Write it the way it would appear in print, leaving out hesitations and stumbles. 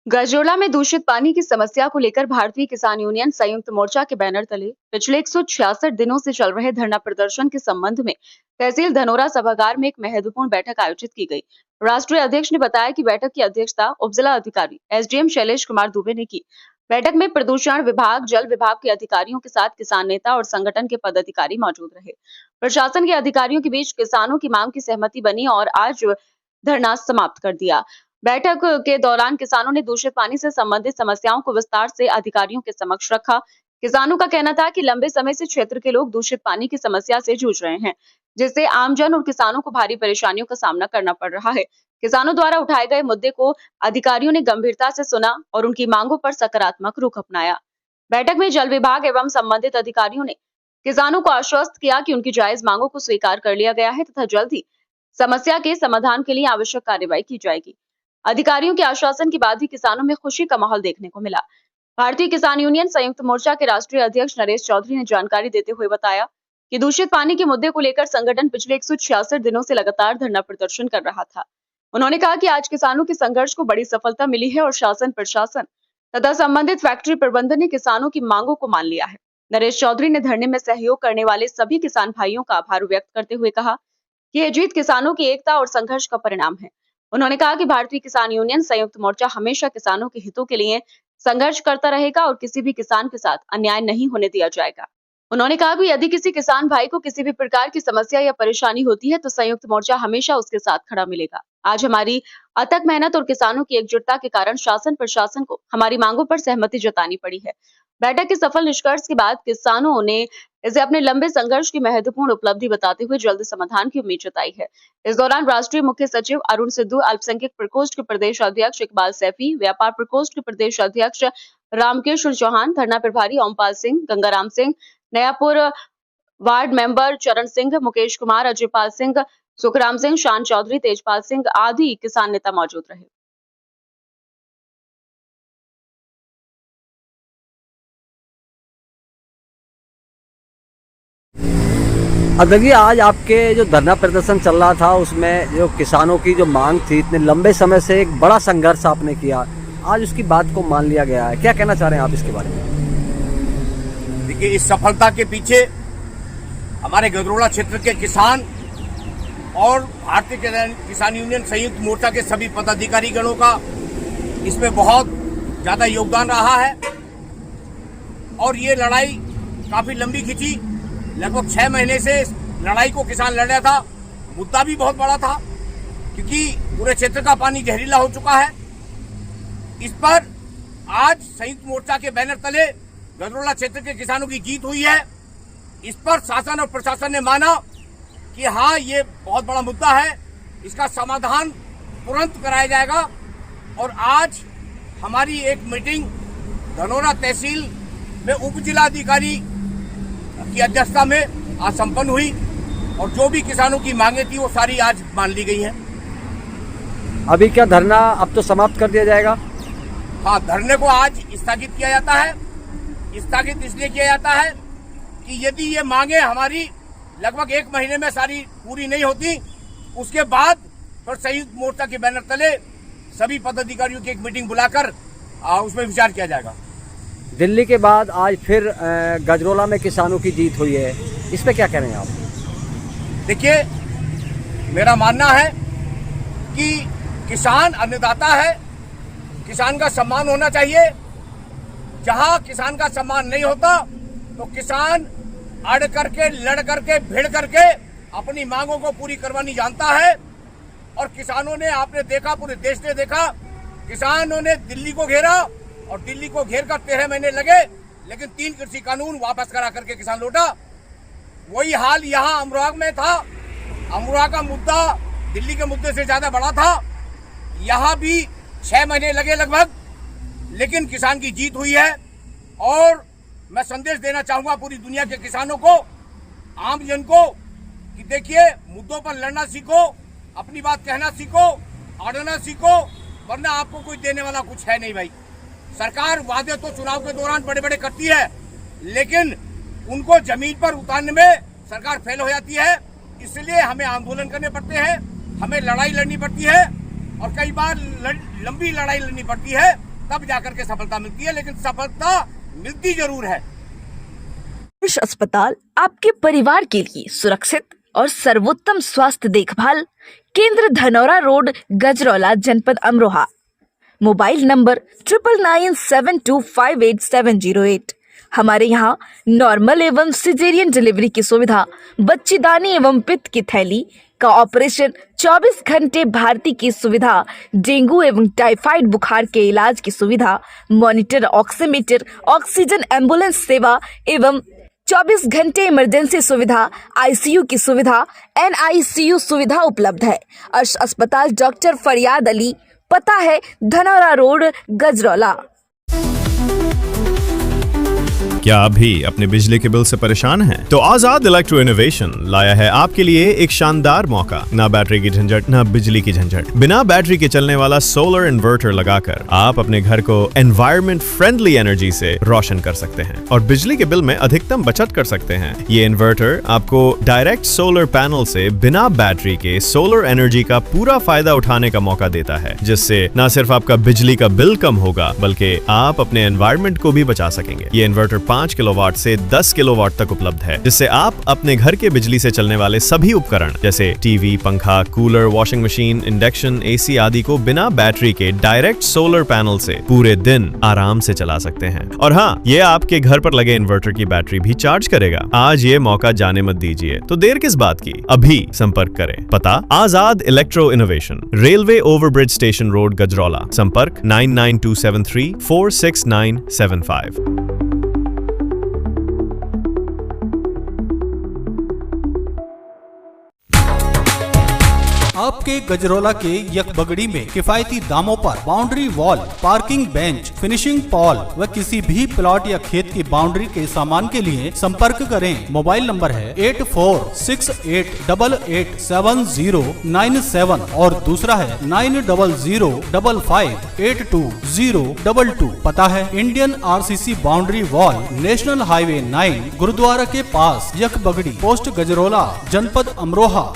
गजोला में दूषित पानी की समस्या को लेकर भारतीय किसान यूनियन संयुक्त मोर्चा के बैनर तले पिछले 166 दिनों से चल रहे धरना प्रदर्शन के संबंध में तहसील धनोरा सभागार में एक महत्वपूर्ण बैठक आयोजित की गई। राष्ट्रीय अध्यक्ष ने बताया कि बैठक की अध्यक्षता उपजिला अधिकारी एसडीएम शैलेश कुमार दुबे ने की। बैठक में प्रदूषण विभाग, जल विभाग के अधिकारियों के साथ किसान नेता और संगठन के पदाधिकारी मौजूद रहे। प्रशासन के अधिकारियों के बीच किसानों की मांग की सहमति बनी और आज धरना समाप्त कर दिया। बैठक के दौरान किसानों ने दूषित पानी से संबंधित समस्याओं को विस्तार से अधिकारियों के समक्ष रखा। किसानों का कहना था कि लंबे समय से क्षेत्र के लोग दूषित पानी की समस्या से जूझ रहे हैं, जिससे आमजन और किसानों को भारी परेशानियों का सामना करना पड़ रहा है। किसानों द्वारा उठाए गए मुद्दे को अधिकारियों ने गंभीरता से सुना और उनकी मांगों पर सकारात्मक रुख अपनाया। बैठक में जल विभाग एवं संबंधित अधिकारियों ने किसानों को आश्वस्त किया कि उनकी जायज मांगों को स्वीकार कर लिया गया है तथा जल्द ही समस्या के समाधान के लिए आवश्यक कार्रवाई की जाएगी। अधिकारियों के आश्वासन के बाद ही किसानों में खुशी का माहौल देखने को मिला। भारतीय किसान यूनियन संयुक्त मोर्चा के राष्ट्रीय अध्यक्ष नरेश चौधरी ने जानकारी देते हुए बताया कि दूषित पानी के मुद्दे को लेकर संगठन पिछले 166 दिनों से लगातार धरना प्रदर्शन कर रहा था। उन्होंने कहा कि आज किसानों के संघर्ष को बड़ी सफलता मिली है और शासन, प्रशासन तथा संबंधित फैक्ट्री प्रबंधन ने किसानों की मांगों को मान लिया है। नरेश चौधरी ने धरने में सहयोग करने वाले सभी किसान भाइयों का आभार व्यक्त करते हुए कहा कि यह जीत किसानों की एकता और संघर्ष का परिणाम है। उन्होंने कहा कि भारतीय किसान यूनियन संयुक्त मोर्चा हमेशा किसानों के हितों के लिए संघर्ष करता रहेगा और किसी भी किसान के साथ अन्याय नहीं होने दिया जाएगा। उन्होंने कहा कि यदि किसी किसान भाई को किसी भी प्रकार की समस्या या परेशानी होती है तो संयुक्त मोर्चा हमेशा उसके साथ खड़ा मिलेगा। आज हमारी अथक मेहनत और किसानों की एकजुटता के कारण शासन, प्रशासन को हमारी मांगों पर सहमति जतानी पड़ी है। बैठक के सफल निष्कर्ष के बाद किसानों ने इसे अपने लंबे संघर्ष की महत्वपूर्ण उपलब्धि बताते हुए जल्द समाधान की उम्मीद जताई है। इस दौरान राष्ट्रीय मुख्य सचिव अरुण सिद्धू, अल्पसंख्यक प्रकोष्ठ के प्रदेश अध्यक्ष इकबाल सैफी, व्यापार प्रकोष्ठ के प्रदेश अध्यक्ष रामकेश्वर चौहान, धरना प्रभारी ओमपाल सिंह, गंगाराम सिंह, नयापुर वार्ड मेंबर चरण सिंह, मुकेश कुमार, अजयपाल सिंह, सुखराम सिंह, शान चौधरी, तेजपाल सिंह आदि किसान नेता मौजूद रहे। अब देखिए, आज आपके जो धरना प्रदर्शन चल रहा था उसमें जो किसानों की जो मांग थी, इतने लंबे समय से एक बड़ा संघर्ष आपने किया, आज उसकी बात को मान लिया गया है। क्या कहना चाह रहे हैं आप इसके बारे में? देखिए, इस सफलता के पीछे हमारे गजरोला क्षेत्र के किसान और भारतीय किसान यूनियन संयुक्त मोर्चा के सभी पदाधिकारी गणों का इसमें बहुत ज्यादा योगदान रहा है। और ये लड़ाई काफी लंबी खिंची, लगभग 6 महीने से लड़ाई को किसान लड़ रहा था। मुद्दा भी बहुत बड़ा था क्योंकि पूरे क्षेत्र का पानी जहरीला हो चुका है। इस पर आज संयुक्त मोर्चा के बैनर तले गजरोला क्षेत्र के किसानों की जीत हुई है। इस पर शासन और प्रशासन ने माना कि हाँ, ये बहुत बड़ा मुद्दा है, इसका समाधान तुरंत कराया जाएगा। और आज हमारी एक मीटिंग धनोरा तहसील में उप जिलाधिकारी की अध्यक्षता में आज संपन्न हुई और जो भी किसानों की मांगे थी वो सारी आज मान ली गई हैं। अभी क्या धरना अब तो समाप्त कर दिया जाएगा? हाँ, धरने को आज स्थगित किया जाता है। स्थगित इसलिए किया जाता है कि यदि ये मांगे हमारी लगभग 1 महीने में सारी पूरी नहीं होती, उसके बाद फिर संयुक्त मोर्चा के बैनर तले सभी पदाधिकारियों की एक मीटिंग बुलाकर उसमें विचार किया जाएगा। दिल्ली के बाद आज फिर गजरोला में किसानों की जीत हुई है, इस पे क्या कह रहे हैं आप? देखिए, मेरा मानना है कि किसान अन्नदाता है, किसान का सम्मान होना चाहिए। जहां किसान का सम्मान नहीं होता तो किसान अड़ करके, लड़ करके, भिड़ करके अपनी मांगों को पूरी करवानी जानता है। और किसानों ने, आपने देखा, पूरे देश ने देखा, किसानों ने दिल्ली को घेरा और दिल्ली को घेर कर 13 महीने लगे, लेकिन 3 कृषि कानून वापस करा करके किसान लौटा। वही हाल यहाँ अमरोहा में था। अमरोहा का मुद्दा दिल्ली के मुद्दे से ज्यादा बड़ा था। यहाँ भी 6 महीने लगे लगभग, लेकिन किसान की जीत हुई है। और मैं संदेश देना चाहूंगा पूरी दुनिया के किसानों को, आम जन को, कि देखिए, मुद्दों पर लड़ना सीखो, अपनी बात कहना सीखो, अड़ना सीखो, वरना आपको कोई देने वाला कुछ है नहीं भाई। सरकार वादे तो चुनाव के दौरान बड़े बड़े करती है, लेकिन उनको जमीन पर उतारने में सरकार फेल हो जाती है। इसलिए हमें आंदोलन करने पड़ते हैं, हमें लड़ाई लड़नी पड़ती है और कई बार लंबी लड़ाई लड़नी पड़ती है। तब जाकर के सफलता मिलती है, लेकिन सफलता मिलती जरूर है। आयुष अस्पताल आपके परिवार के लिए सुरक्षित और सर्वोत्तम स्वास्थ्य देखभाल केंद्र, धनौरा रोड, गजरौला, जनपद अमरोहा। Mobile number 9997258708। हमारे यहाँ नॉर्मल एवं सिजेरियन डिलीवरी की सुविधा, बच्चेदानी एवं पित्त की थैली का ऑपरेशन, 24 घंटे भारती की सुविधा, डेंगू एवं टाइफाइड बुखार के इलाज की सुविधा, मॉनिटर, ऑक्सीमीटर, ऑक्सीजन एम्बुलेंस सेवा एवं 24 घंटे इमरजेंसी सुविधा, आईसीयू की सुविधा, NICU सुविधा उपलब्ध है। आयुष अस्पताल डॉक्टर फरियाद अली, पता है धनौरा रोड, गजरौला। क्या आप भी अपने बिजली के बिल से परेशान हैं? तो आजाद इलेक्ट्रो इनोवेशन लाया है आपके लिए एक शानदार मौका। ना बैटरी की झंझट, ना बिजली की झंझट। बिना बैटरी के चलने वाला सोलर इन्वर्टर लगाकर आप अपने घर को एनवायरमेंट फ्रेंडली एनर्जी से रोशन कर सकते हैं और बिजली के बिल में अधिकतम बचत कर सकते हैं। ये इन्वर्टर आपको डायरेक्ट सोलर पैनल से बिना बैटरी के सोलर एनर्जी का पूरा फायदा उठाने का मौका देता है, जिससे न सिर्फ आपका बिजली का बिल कम होगा बल्कि आप अपने एनवायरमेंट को भी बचा सकेंगे। ये इन्वर्टर 5 किलोवाट से 10 किलोवाट तक उपलब्ध है, जिससे आप अपने घर के बिजली से चलने वाले सभी उपकरण जैसे टीवी, पंखा, cooler, washing machine, induction, AC आदि को बिना बैटरी के डायरेक्ट सोलर पैनल से पूरे दिन आराम से चला सकते हैं। और हाँ, ये आपके घर पर लगे इन्वर्टर की बैटरी भी चार्ज करेगा। आज ये मौका जाने मत दीजिए, तो देर किस बात की, अभी संपर्क करें। पता Azad electro innovation, railway overbridge station road, Gajraula. संपर्क 9927346975। आपके गजरौला के यकबगड़ी में किफायती दामों पर boundary wall, parking bench, finishing Paul व किसी भी प्लॉट या खेत की बाउंड्री के सामान के लिए संपर्क करें। मोबाइल नंबर है 8468887097 और दूसरा है 9005582022। पता है Indian RCC boundary wall, national highway 9, gurudwara के पास, यकबगड़ी, पोस्ट गजरौला, जनपद अमरोहा।